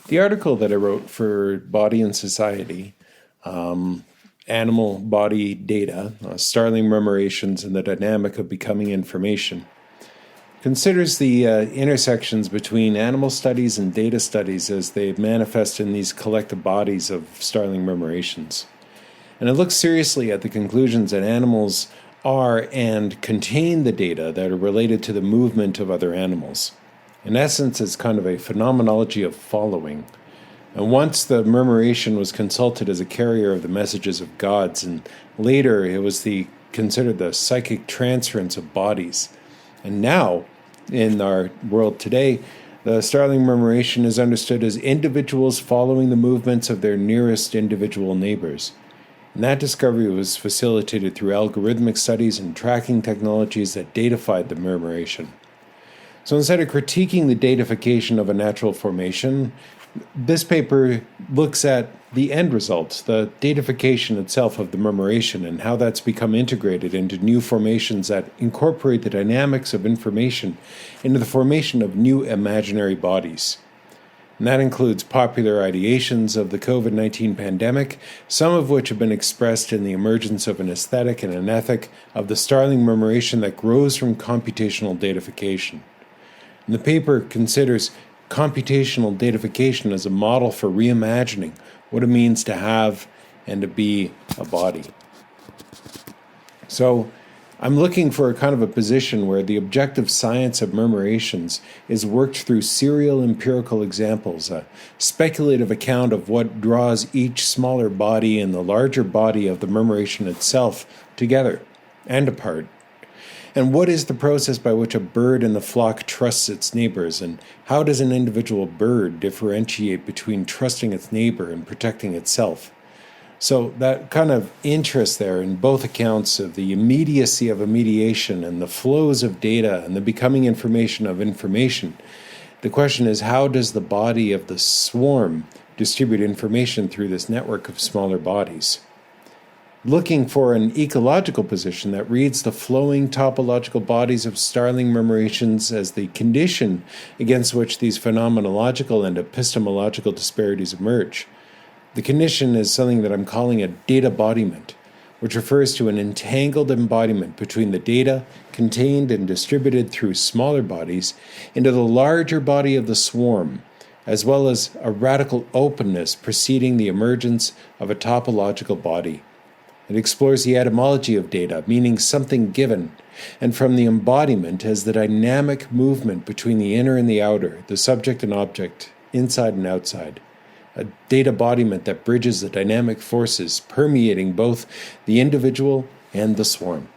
The article that I wrote for Body and Society, Animal Body Data, Starling Murmurations and the Dynamic of Becoming Information, considers the intersections between animal studies and data studies as they manifest in these collective bodies of Starling Murmurations. And it looks seriously at the conclusions that animals are and contain the data that are related to the movement of other animals. In essence, it's kind of a phenomenology of following. And once the murmuration was consulted as a carrier of the messages of gods, and later it was considered the psychic transference of bodies. And now, in our world today, the Starling murmuration is understood as individuals following the movements of their nearest individual neighbors. And that discovery was facilitated through algorithmic studies and tracking technologies that datafied the murmuration. So instead of critiquing the datafication of a natural formation, this paper looks at the end results, the datafication itself of the murmuration, and how that's become integrated into new formations that incorporate the dynamics of information into the formation of new imaginary bodies. And that includes popular ideations of the COVID-19 pandemic, some of which have been expressed in the emergence of an aesthetic and an ethic of the Starling murmuration that grows from computational datafication. And the paper considers computational datafication as a model for reimagining what it means to have and to be a body. So I'm looking for a kind of a position where the objective science of murmurations is worked through serial empirical examples, a speculative account of what draws each smaller body and the larger body of the murmuration itself together and apart. And what is the process by which a bird in the flock trusts its neighbors, and how does an individual bird differentiate between trusting its neighbor and protecting itself? So that kind of interest there in both accounts of the immediacy of a mediation and the flows of data and the becoming information of information. The question is, how does the body of the swarm distribute information through this network of smaller bodies? Looking for an ecological position that reads the flowing topological bodies of Starling murmurations as the condition against which these phenomenological and epistemological disparities emerge. The condition is something that I'm calling a databodiment, which refers to an entangled embodiment between the data contained and distributed through smaller bodies into the larger body of the swarm, as well as a radical openness preceding the emergence of a topological body. It explores the etymology of data, meaning something given, and from the embodiment as the dynamic movement between the inner and the outer, the subject and object, inside and outside. A databodiment that bridges the dynamic forces permeating both the individual and the swarm.